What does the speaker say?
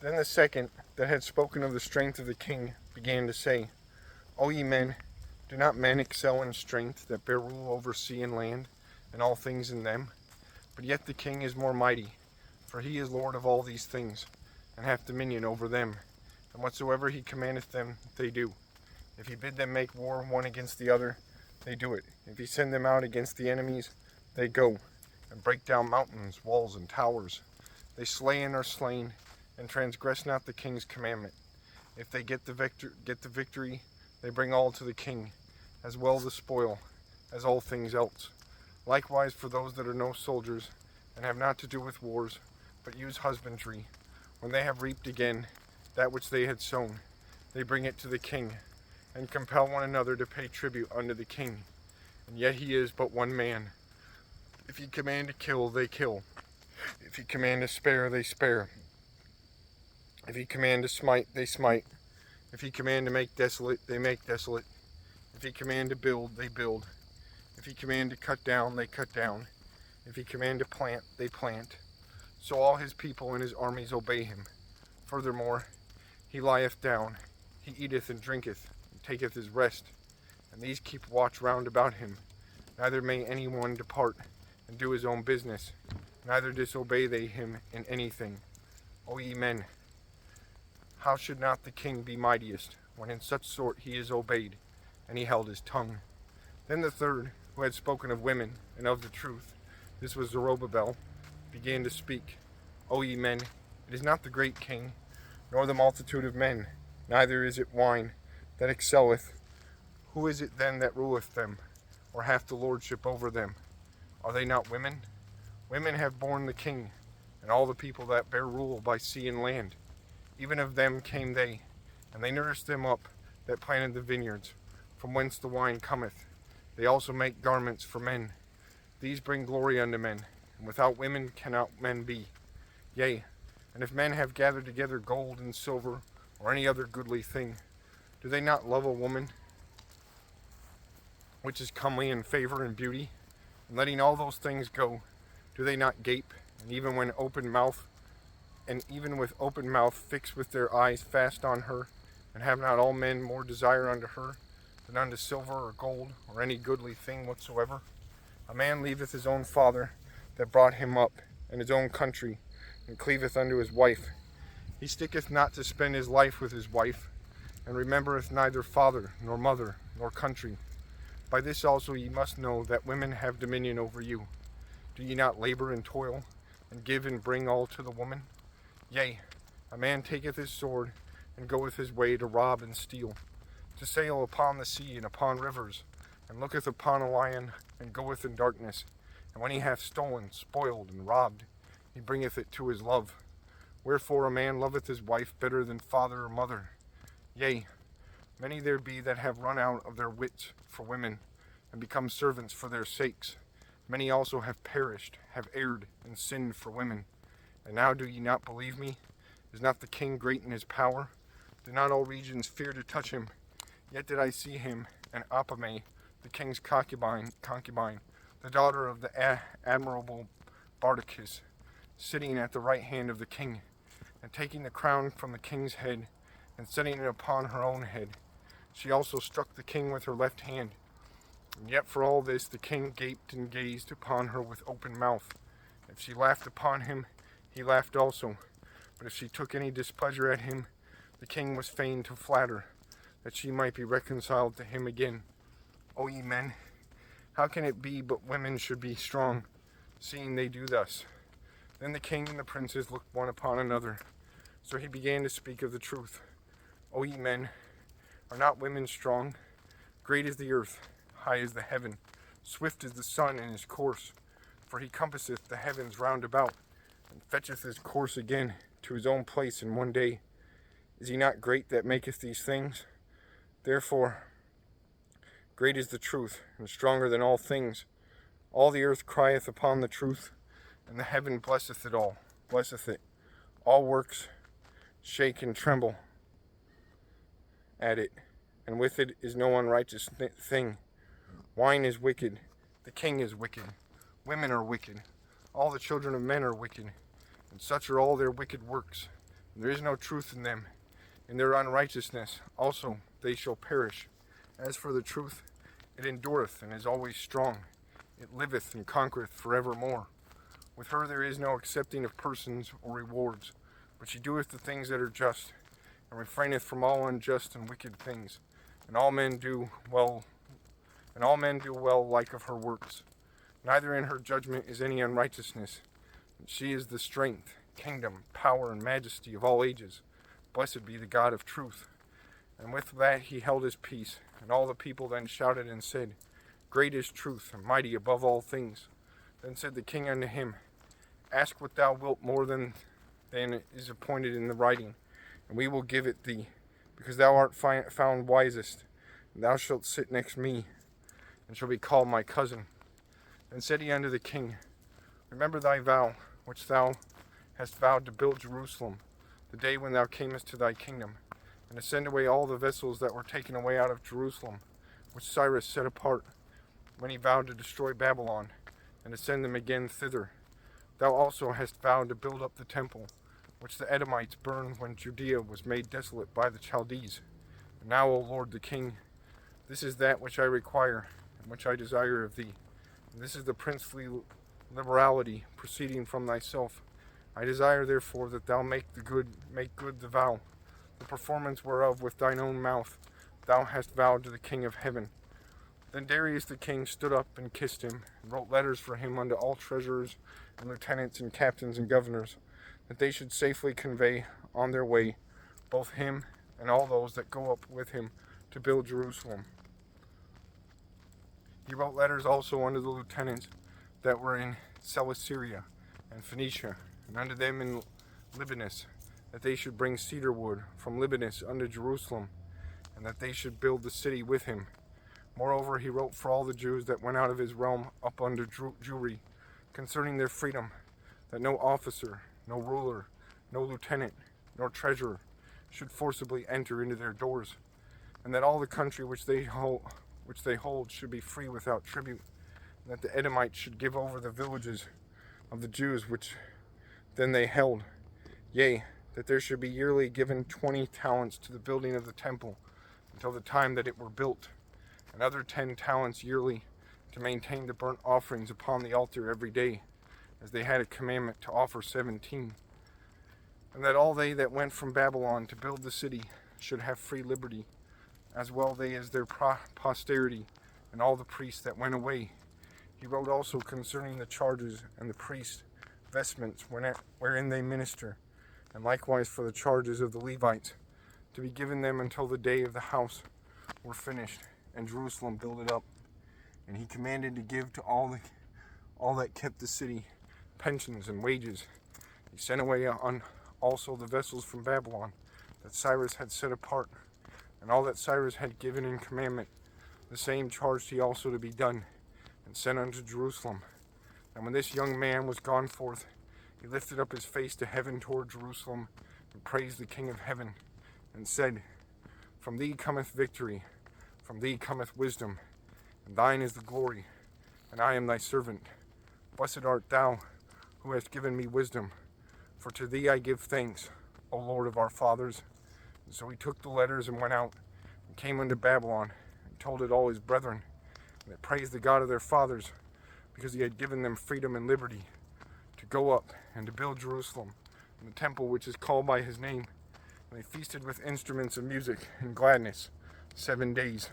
Then the second, that had spoken of the strength of the king, began to say, O ye men, do not men excel in strength that bear rule over sea and land, and all things in them? But yet the king is more mighty, for he is Lord of all these things, and hath dominion over them. And whatsoever he commandeth them, they do. If he bid them make war one against the other, they do it. If he send them out against the enemies, they go, and break down mountains, walls, and towers. They slay and are slain, and transgress not the king's commandment. If they get the victory, they bring all to the king, as well the spoil, as all things else. Likewise for those that are no soldiers, and have not to do with wars, but use husbandry, when they have reaped again that which they had sown, they bring it to the king, and compel one another to pay tribute unto the king. And yet he is but one man. If he command to kill, they kill. If he command to spare, they spare. If he command to smite, they smite. If he command to make desolate, they make desolate. If he command to build, they build. If he command to cut down, they cut down. If he command to plant, they plant. So all his people and his armies obey him. Furthermore, he lieth down, he eateth and drinketh, and taketh his rest. And these keep watch round about him. Neither may any one depart and do his own business, neither disobey they him in anything. O ye men, how should not the king be mightiest, when in such sort he is obeyed? And he held his tongue. Then the third, who had spoken of women and of the truth, this was Zerubbabel, began to speak. O ye men, it is not the great king, nor the multitude of men, neither is it wine that excelleth. Who is it then that ruleth them, or hath the lordship over them? Are they not women? Women have borne the king, and all the people that bear rule by sea and land. Even of them came they, and they nourished them up that planted the vineyards, from whence the wine cometh. They also make garments for men. These bring glory unto men, and without women cannot men be. Yea, and if men have gathered together gold and silver, or any other goodly thing, do they not love a woman, which is comely in favor and beauty? And letting all those things go, do they not gape, and even with open mouth fix with their eyes fast on her? And have not all men more desire unto her than unto silver or gold, or any goodly thing whatsoever? A man leaveth his own father that brought him up, and his own country, and cleaveth unto his wife. He sticketh not to spend his life with his wife, and remembereth neither father, nor mother, nor country. By this also ye must know that women have dominion over you. Do ye not labor and toil, and give and bring all to the woman? Yea, a man taketh his sword, and goeth his way to rob and steal, to sail upon the sea and upon rivers, and looketh upon a lion, and goeth in darkness. And when he hath stolen, spoiled, and robbed, he bringeth it to his love. Wherefore a man loveth his wife better than father or mother. Yea, many there be that have run out of their wits for women, and become servants for their sakes. Many also have perished, have erred, and sinned for women. And now do ye not believe me? Is not the king great in his power? Do not all regions fear to touch him? Yet did I see him, and Apame, the king's concubine, the daughter of the admirable Bardachus, sitting at the right hand of the king, and taking the crown from the king's head, and setting it upon her own head. She also struck the king with her left hand. And yet for all this the king gaped and gazed upon her with open mouth. If she laughed upon him, he laughed also. But if she took any displeasure at him, the king was fain to flatter, that she might be reconciled to him again. O ye men, how can it be but women should be strong, seeing they do thus? Then the king and the princes looked one upon another. So he began to speak of the truth. O ye men, are not women strong? Great is the earth, high is the heaven, swift is the sun in his course. For he compasseth the heavens round about, and fetcheth his course again to his own place in one day. Is he not great that maketh these things? Therefore, great is the truth, and stronger than all things. All the earth crieth upon the truth, and the heaven blesseth it. All works shake and tremble at it, and with it is no unrighteous thing. Wine is wicked, the king is wicked, women are wicked, all the children of men are wicked, and such are all their wicked works. There is no truth in them. In their unrighteousness also they shall perish. As for the truth, it endureth and is always strong. It liveth and conquereth forevermore. With her there is no accepting of persons or rewards, but she doeth the things that are just, and refraineth from all unjust and wicked things. And all men do well like of her works. Neither in her judgment is any unrighteousness. And she is the strength, kingdom, power, and majesty of all ages. Blessed be the God of truth. And with that he held his peace. And all the people then shouted and said, Great is truth, and mighty above all things. Then said the king unto him, Ask what thou wilt more than is appointed in the writing, and we will give it thee, because thou art found wisest, and thou shalt sit next me, and shall be called my cousin. Then said he unto the king, Remember thy vow, which thou hast vowed to build Jerusalem, the day when thou camest to thy kingdom, and to send away all the vessels that were taken away out of Jerusalem, which Cyrus set apart, when he vowed to destroy Babylon, and to send them again thither. Thou also hast vowed to build up the temple, which the Edomites burned when Judea was made desolate by the Chaldees. And now, O Lord the King, this is that which I require, and which I desire of thee. And this is the princely liberality proceeding from thyself. I desire therefore that thou make good the vow, the performance whereof with thine own mouth thou hast vowed to the King of heaven. Then Darius the king stood up and kissed him, and wrote letters for him unto all treasurers and lieutenants and captains and governors, that they should safely convey on their way both him and all those that go up with him to build Jerusalem. He wrote letters also unto the lieutenants that were in Celesyria and Phoenicia, and unto them in Libanus, that they should bring cedar wood from Libanus unto Jerusalem, and that they should build the city with him. Moreover, he wrote for all the Jews that went out of his realm up under Jewry, concerning their freedom, that no officer, no ruler, no lieutenant, nor treasurer should forcibly enter into their doors, and that all the country which they hold should be free without tribute, and that the Edomites should give over the villages of the Jews which then they held, yea, that there should be yearly given 20 talents to the building of the temple, until the time that it were built, and other 10 talents yearly to maintain the burnt offerings upon the altar every day, as they had a commandment to offer 17. And that all they that went from Babylon to build the city should have free liberty, as well they as their posterity, and all the priests that went away. He wrote also concerning the charges and the priests' vestments wherein they minister, and likewise for the charges of the Levites, to be given them until the day of the house were finished, and Jerusalem builded up. And he commanded to give to all that kept the city pensions and wages. He sent away on also the vessels from Babylon that Cyrus had set apart, and all that Cyrus had given in commandment, the same charged he also to be done, and sent unto Jerusalem. And when this young man was gone forth, he lifted up his face to heaven toward Jerusalem, and praised the King of heaven, and said, From thee cometh victory, from thee cometh wisdom, and thine is the glory, and I am thy servant. Blessed art thou, who hast given me wisdom, for to thee I give thanks, O Lord of our fathers. And so he took the letters and went out, and came unto Babylon, and told it all his brethren, and they praised the God of their fathers, because he had given them freedom and liberty to go up and to build Jerusalem, and the temple which is called by his name. And they feasted with instruments of music and gladness 7 days.